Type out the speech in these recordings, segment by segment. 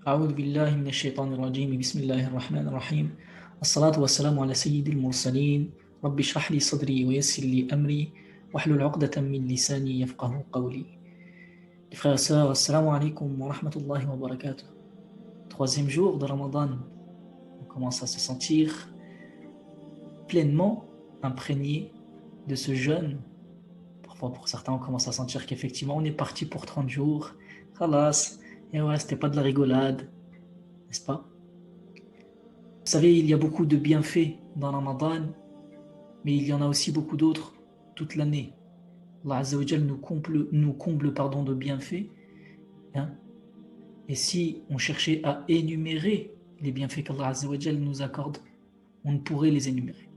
أعوذ بالله من الشيطان الرجيم بسم الله الرحمن الرحيم الصلاة والسلام على سيد المرسلين رب اشرح لي صدري ويسر لي أمري واحلل عقدة من لساني يفقه قولي. Les frères et sœurs, assalamu alaikum wa rahmatullahi wa barakatuh. Troisième jour de Ramadan, on commence à se sentir pleinement imprégné de ce jeûne. Parfois pour certains on commence à sentir qu'effectivement on est parti pour 30 jours. Khalas, et ouais, c'était pas de la rigolade, n'est-ce pas? Vous savez, il y a beaucoup de bienfaits dans Ramadan, mais il y en a aussi beaucoup d'autres toute l'année. Allah Azza wa Jal nous comble de bienfaits. Hein? Et si on cherchait à énumérer les bienfaits qu'Allah Azza wa Jal nous accorde, on ne pourrait les énumérer.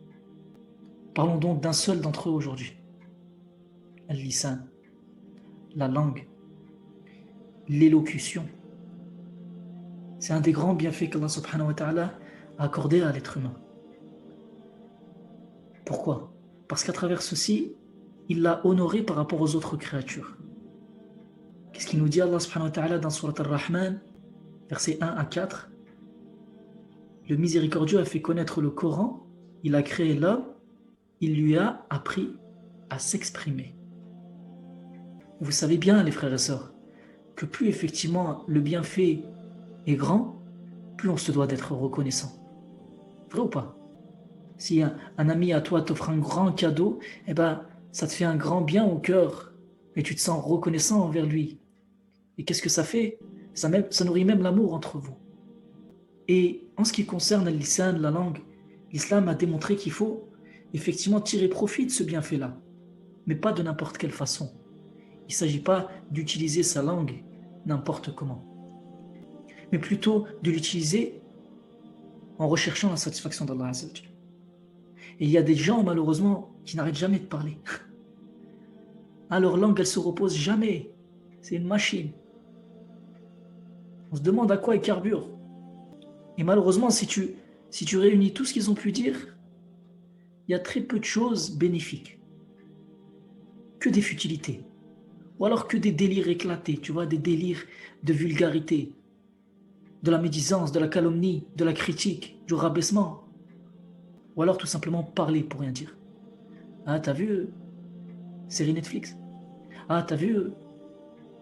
Parlons donc d'un seul d'entre eux aujourd'hui. Al-lisan, la langue, l'élocution. C'est un des grands bienfaits qu'Allah subhanahu wa ta'ala a accordé à l'être humain. Pourquoi? Parce qu'à travers ceci, il l'a honoré par rapport aux autres créatures. Qu'est-ce qu'il nous dit Allah subhanahu wa ta'ala dans Surat Ar-Rahman, versets 1 à 4? Le miséricordieux a fait connaître le Coran, il a créé l'homme, il lui a appris à s'exprimer. Vous savez bien, les frères et sœurs, que plus effectivement le bienfait est grand, plus on se doit d'être reconnaissant. Vrai ou pas? Si un ami à toi t'offre un grand cadeau, eh ben, ça te fait un grand bien au cœur et tu te sens reconnaissant envers lui. Et qu'est-ce que ça fait? Ça nourrit même l'amour entre vous. Et en ce qui concerne l'islam, la langue, l'islam a démontré qu'il faut effectivement tirer profit de ce bienfait-là, mais pas de n'importe quelle façon. Il ne s'agit pas d'utiliser sa langue n'importe comment, mais plutôt de l'utiliser en recherchant la satisfaction d'Allah Azza wa Jalla. Et il y a des gens, malheureusement, qui n'arrêtent jamais de parler. À leur langue, elle ne se repose jamais. C'est une machine. On se demande à quoi ils carburent. Et malheureusement, si tu réunis tout ce qu'ils ont pu dire, il y a très peu de choses bénéfiques. Que des futilités. Ou alors que des délires éclatés, tu vois, des délires de vulgarité, de la médisance, de la calomnie, de la critique, du rabaissement. Ou alors tout simplement parler pour rien dire. Ah, t'as vu série Netflix? Ah, t'as vu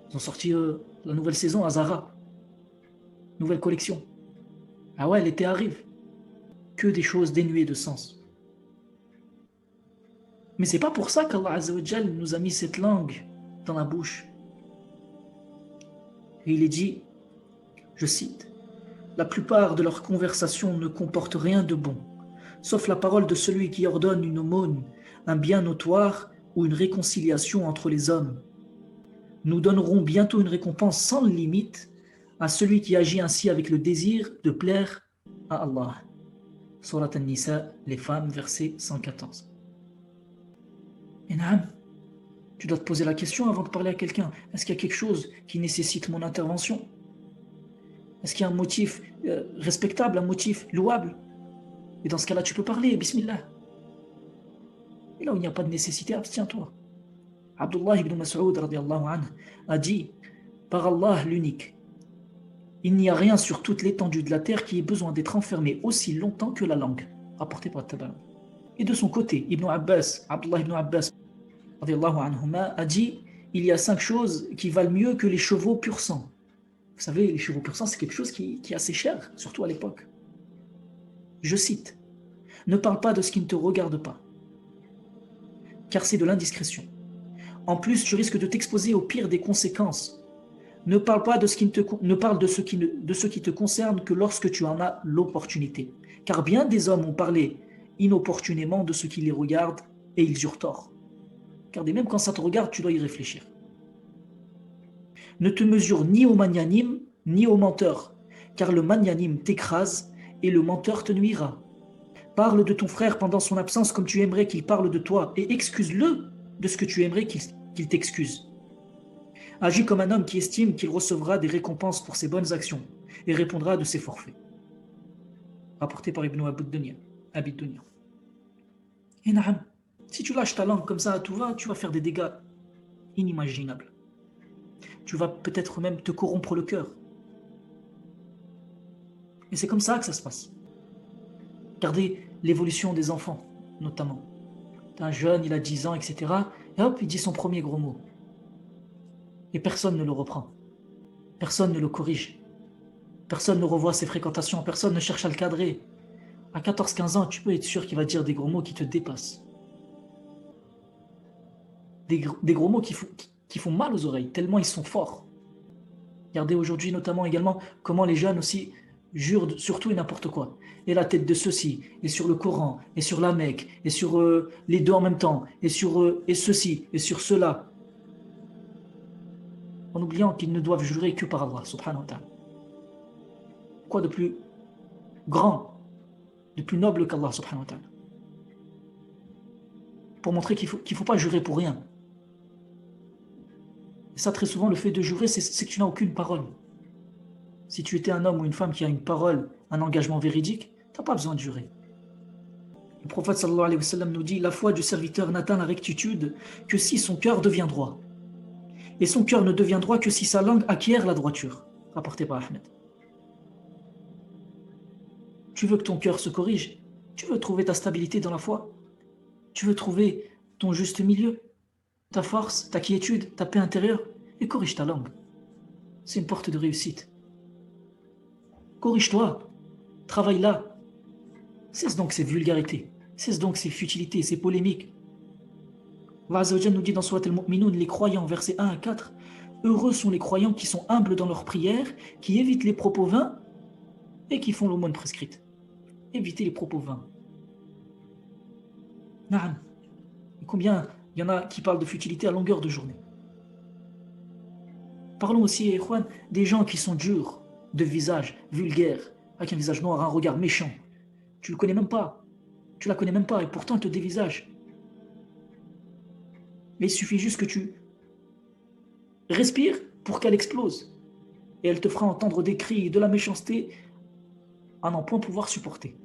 ils ont sorti la nouvelle saison à Zara. Nouvelle collection. Ah ouais, l'été arrive. Que des choses dénuées de sens. Mais c'est pas pour ça qu'Allah Azza wa Jal nous a mis cette langue dans la bouche. Et il est dit, je cite, la plupart de leurs conversations ne comportent rien de bon, sauf la parole de celui qui ordonne une aumône, un bien notoire ou une réconciliation entre les hommes. Nous donnerons bientôt une récompense sans limite à celui qui agit ainsi avec le désir de plaire à Allah. Surat An-Nisa, les femmes, verset 114. Et naam, tu dois te poser la question avant de parler à quelqu'un. Est-ce qu'il y a quelque chose qui nécessite mon intervention? Est-ce qu'il y a un motif respectable, un motif louable? Et dans ce cas-là, tu peux parler, bismillah. Et là où il n'y a pas de nécessité, abstiens-toi. Abdullah ibn Mas'ud radiallahu anhu a dit, par Allah l'unique, il n'y a rien sur toute l'étendue de la terre qui ait besoin d'être enfermé aussi longtemps que la langue. Rapporté par Tabarani. Et de son côté, Abdullah ibn Abbas radiallahu anhuma, a dit, il y a 5 choses qui valent mieux que les chevaux pur sang. Vous savez, les chevaux pur sang, c'est quelque chose qui est assez cher, surtout à l'époque. Je cite, ne parle pas de ce qui ne te regarde pas, car c'est de l'indiscrétion. En plus, tu risques de t'exposer au pire des conséquences. Ne parle pas de ce qui ne parle de ce qui te concerne que lorsque tu en as l'opportunité. Car bien des hommes ont parlé inopportunément de ce qui les regarde et ils eurent tort. Car même quand ça te regarde, tu dois y réfléchir. Ne te mesure ni au magnanime ni au menteur, car le magnanime t'écrase et le menteur te nuira. Parle de ton frère pendant son absence comme tu aimerais qu'il parle de toi et excuse-le de ce que tu aimerais qu'il t'excuse. Agis comme un homme qui estime qu'il recevra des récompenses pour ses bonnes actions et répondra de ses forfaits. Rapporté par Ibn Abid Dunya. Et naam, si tu lâches ta langue comme ça à tout va, tu vas faire des dégâts inimaginables. Tu vas peut-être même te corrompre le cœur. Et c'est comme ça que ça se passe. Regardez l'évolution des enfants, notamment. Un jeune, il a 10 ans, etc. Et hop, il dit son premier gros mot. Et personne ne le reprend. Personne ne le corrige. Personne ne revoit ses fréquentations. Personne ne cherche à le cadrer. À 14-15 ans, tu peux être sûr qu'il va dire des gros mots qui te dépassent. Des gros mots qui font mal aux oreilles, tellement ils sont forts. Regardez aujourd'hui notamment également comment les jeunes aussi jurent sur tout et n'importe quoi. Et la tête de ceci, et sur le Coran, et sur la Mecque, et sur les deux en même temps, et sur et ceci, et sur cela. En oubliant qu'ils ne doivent jurer que par Allah, subhanahu wa ta'ala. Quoi de plus grand, de plus noble qu'Allah, subhanahu wa ta'ala. Pour montrer qu'il faut pas jurer pour rien. Et ça, très souvent, le fait de jurer, c'est que tu n'as aucune parole. Si tu étais un homme ou une femme qui a une parole, un engagement véridique, tu n'as pas besoin de jurer. Le prophète sallallahu alayhi wa sallam nous dit: la foi du serviteur n'atteint la rectitude que si son cœur devient droit. Et son cœur ne devient droit que si sa langue acquiert la droiture. Rapporté par Ahmed. Tu veux que ton cœur se corrige? Tu veux trouver ta stabilité dans la foi? Tu veux trouver ton juste milieu? Ta force, ta quiétude, ta paix intérieure? Et corrige ta langue. C'est une porte de réussite. Corrige-toi. Travaille là. Cesse donc ces vulgarités. Cesse donc ces futilités, ces polémiques. Allah Azza wa Jalla nous dit dans Surat al-Mu'minun, les croyants, versets 1 à 4, heureux sont les croyants qui sont humbles dans leurs prières, qui évitent les propos vains et qui font l'aumône prescrite. Évitez les propos vains. Naam. Combien il y en a qui parlent de futilité à longueur de journée. Parlons aussi, Ikhwan, des gens qui sont durs, de visage, vulgaires, avec un visage noir, un regard méchant. Tu le connais même pas. Tu la connais même pas et pourtant elle te dévisage. Mais il suffit juste que tu respires pour qu'elle explose. Et elle te fera entendre des cris, de la méchanceté à n'en point pouvoir supporter.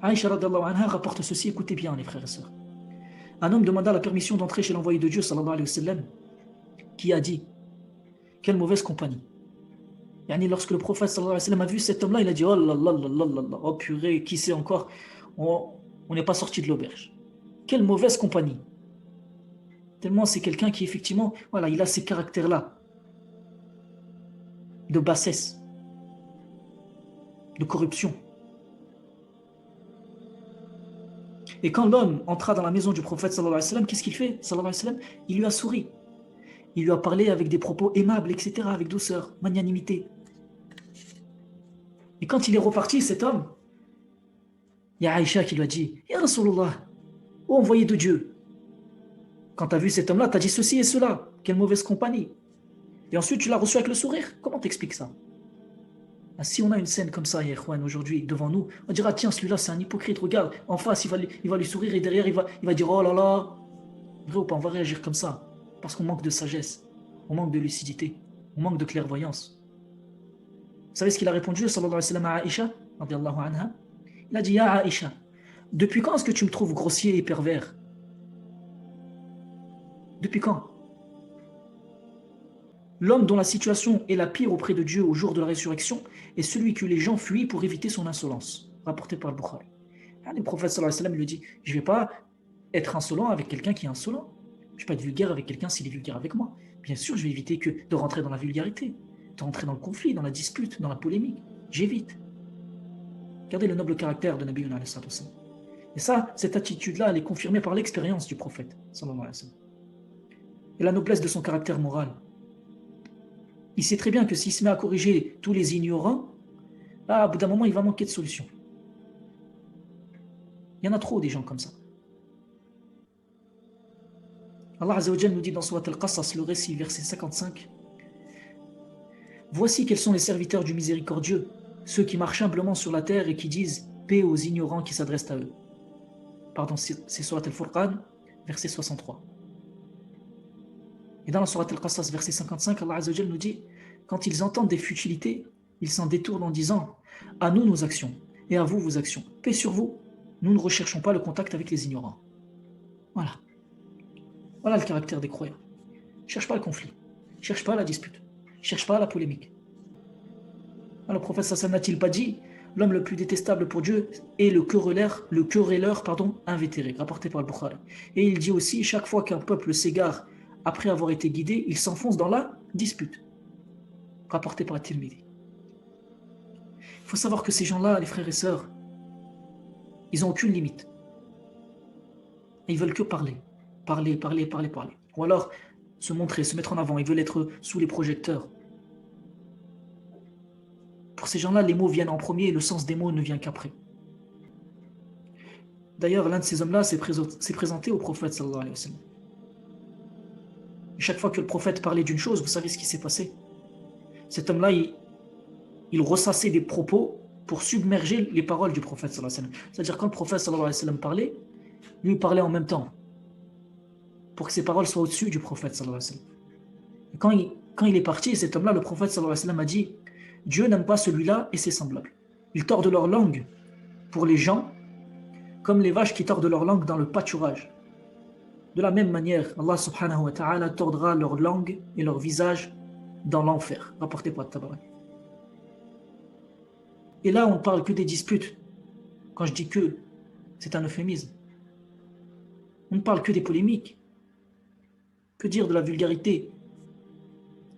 Aïcha radhiyallahu anha rapporte ceci, écoutez bien les frères et sœurs. Un homme demanda la permission d'entrer chez l'envoyé de Dieu sallallahu alayhi wa sallam, qui a dit: quelle mauvaise compagnie. Yani lorsque le prophète sallallahu alayhi wa sallam a vu cet homme-là, il a dit: oh là là là là là là, oh purée, qui sait encore, on n'est pas sorti de l'auberge. Quelle mauvaise compagnie. Tellement c'est quelqu'un qui effectivement, voilà, il a ces caractères-là de bassesse, de corruption. Et quand l'homme entra dans la maison du prophète sallallahu alayhi wa sallam, qu'est-ce qu'il fait sallallahu alayhi wa sallam? Il lui a souri. Il lui a parlé avec des propos aimables, etc., avec douceur, magnanimité. Et quand il est reparti, cet homme, il y a Aïcha qui lui a dit: Ya Rasulullah, ô envoyé de Dieu, quand tu as vu cet homme-là, tu as dit ceci et cela, quelle mauvaise compagnie. Et ensuite, tu l'as reçu avec le sourire. Comment t'expliques ça? Si on a une scène comme ça, Ikhwan, aujourd'hui, devant nous, on dira: tiens, celui-là, c'est un hypocrite, regarde, en face, il va lui sourire et derrière, il va dire: oh là là. Vrai ou pas, on va réagir comme ça, parce qu'on manque de sagesse, on manque de lucidité, on manque de clairvoyance. Vous savez ce qu'il a répondu, sallallahu alayhi wa sallam, à Aïcha, radiyallahu anha? Il a dit: Ya Aïcha, depuis quand est-ce que tu me trouves grossier et pervers? Depuis quand? L'homme dont la situation est la pire auprès de Dieu au jour de la résurrection est celui que les gens fuient pour éviter son insolence. Rapporté par le Bukhari. Le prophète sallallahu alayhi wa sallam lui dit: je ne vais pas être insolent avec quelqu'un qui est insolent. Je ne vais pas être vulgaire avec quelqu'un s'il est vulgaire avec moi. Bien sûr, je vais éviter de rentrer dans la vulgarité, de rentrer dans le conflit, dans la dispute, dans la polémique. J'évite. Regardez le noble caractère de Nabi alayhi sallam. Et ça, cette attitude-là, elle est confirmée par l'expérience du prophète sallallahu alayhi wa sallam. Et la noblesse de son caractère moral. Il sait très bien que s'il se met à corriger tous les ignorants, là, au bout d'un moment, il va manquer de solution. Il y en a trop des gens comme ça. Allah Azza wa Jalla nous dit dans Surat Al-Qasas, le récit, verset 55: voici quels sont les serviteurs du miséricordieux, ceux qui marchent humblement sur la terre et qui disent paix aux ignorants qui s'adressent à eux. Pardon, c'est Surat Al-Furqan, verset 63. Et dans la Surat Al-Qasas, verset 55, Allah Azza wa Jalla nous dit: quand ils entendent des futilités, ils s'en détournent en disant: à nous nos actions, et à vous vos actions. Paix sur vous, nous ne recherchons pas le contact avec les ignorants. Voilà. Voilà le caractère des croyants. Cherche pas le conflit, cherche pas la dispute, cherche pas la polémique. Alors, le prophète sallallahu n'a-t-il pas dit l'homme le plus détestable pour Dieu est le querelleur invétéré, rapporté par le Bukhari. Et il dit aussi, chaque fois qu'un peuple s'égare après avoir été guidé, il s'enfonce dans la dispute, rapporté par At-Tirmidhi. Il faut savoir que ces gens-là, les frères et sœurs, ils n'ont aucune limite. Ils veulent que parler. Parler. Ou alors se montrer, se mettre en avant. Ils veulent être sous les projecteurs. Pour ces gens-là, les mots viennent en premier et le sens des mots ne vient qu'après. D'ailleurs, l'un de ces hommes-là s'est présenté au prophète sallallahu alayhi wa sallam. Et chaque fois que le prophète parlait d'une chose, vous savez ce qui s'est passé. Cet homme-là, il ressassait des propos pour submerger les paroles du prophète sallallahu alayhi wa sallam. C'est-à-dire quand le prophète sallallahu alayhi wa sallam parlait, lui parlait en même temps pour que ses paroles soient au-dessus du prophète sallallahu alayhi wa sallam. Et quand il est parti, cet homme-là, le prophète sallallahu alayhi wa sallam a dit « Dieu n'aime pas celui-là et ses semblables. Ils tordent leur langue pour les gens comme les vaches qui tordent leur langue dans le pâturage. De la même manière, Allah subhanahu wa ta'ala tordra leur langue et leur visage dans l'enfer. » Rapporté par Tabarani. Et là, on ne parle que des disputes. Quand je dis que, c'est un euphémisme. On ne parle que des polémiques. Que dire de la vulgarité,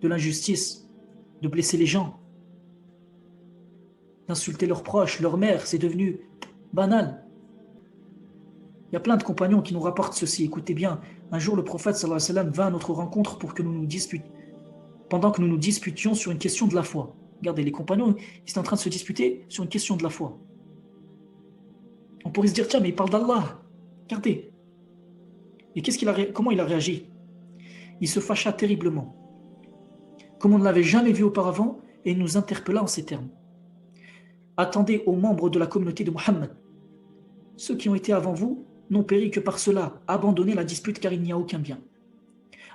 de l'injustice, de blesser les gens, d'insulter leurs proches, leur mère, c'est devenu banal. Il y a plein de compagnons qui nous rapportent ceci. Écoutez bien, un jour le prophète sallallahu alayhi wa sallam va à notre rencontre pour que nous nous disputions, pendant que nous nous disputions sur une question de la foi. Regardez, les compagnons, ils étaient en train de se disputer sur une question de la foi. On pourrait se dire, tiens, mais il parle d'Allah. Regardez. Et comment il a réagi? Il se fâcha terriblement, comme on ne l'avait jamais vu auparavant, et il nous interpella en ces termes. Attendez aux membres de la communauté de Muhammad. Ceux qui ont été avant vous n'ont péri que par cela. Abandonnez la dispute car il n'y a aucun bien.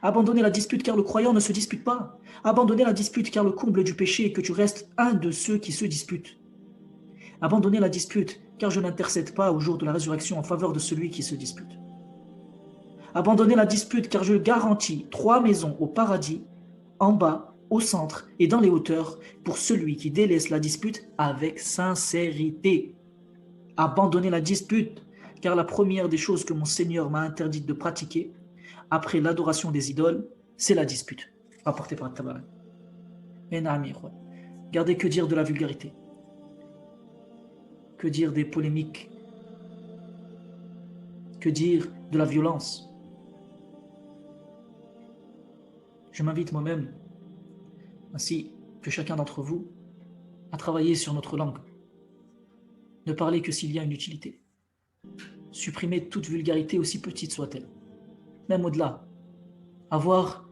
Abandonnez la dispute car le croyant ne se dispute pas. Abandonnez la dispute car le comble du péché est que tu restes un de ceux qui se disputent. Abandonnez la dispute car je n'intercède pas au jour de la résurrection en faveur de celui qui se dispute. Abandonnez la dispute car je garantis 3 maisons au paradis, en bas, au centre et dans les hauteurs pour celui qui délaisse la dispute avec sincérité. Abandonnez la dispute car la première des choses que mon Seigneur m'a interdite de pratiquer après l'adoration des idoles, c'est la dispute. Rapporté par Tabarani. Regardez, que dire de la vulgarité? Que dire des polémiques? Que dire de la violence? Je m'invite moi-même, ainsi que chacun d'entre vous, à travailler sur notre langue. Ne parler que s'il y a une utilité. Supprimer toute vulgarité aussi petite soit-elle. Même au-delà. Avoir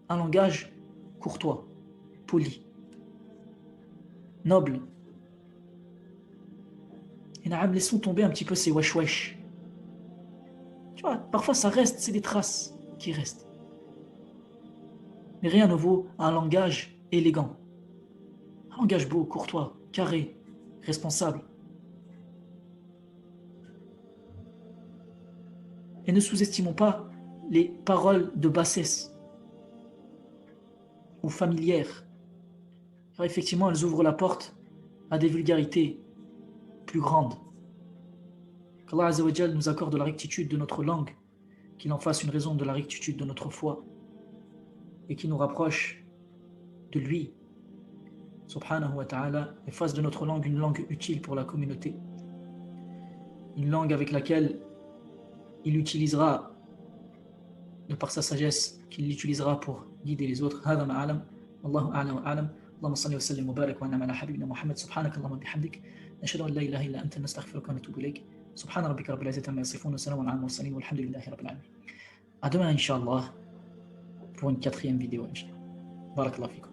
un langage courtois, poli, noble. Et laissons tomber un petit peu ces wesh-wesh. Tu vois, parfois ça reste, c'est des traces qui restent. Mais rien ne vaut un langage élégant. Un langage beau, courtois, carré, responsable. Et ne sous-estimons pas les paroles de bassesse ou familières. Car effectivement, elles ouvrent la porte à des vulgarités plus grandes. Qu'Allah Azza wa Jal nous accorde la rectitude de notre langue, qu'il en fasse une raison de la rectitude de notre foi et qui nous rapproche de lui, subhanahu wa ta'ala, et fasse de notre langue une langue utile pour la communauté. Une langue avec laquelle il utilisera, de par sa sagesse, qu'il l'utilisera pour guider les autres. هذا ما أعلم والله أعلم وأعلم اللهم صل وسلم وبارك وأنعم على حبيبنا محمد سبحانك اللهم وبحمدك نشهد أن لا إله إلا أنت نستغفرك ونتوب إليك سبحان ربك رب العزة عما يصفون وسلام على المرسلين والحمد لله رب العالمين. À demain, Inch'Allah, pour une 4e vidéo, Inch'Allah. Barakallahu fikum.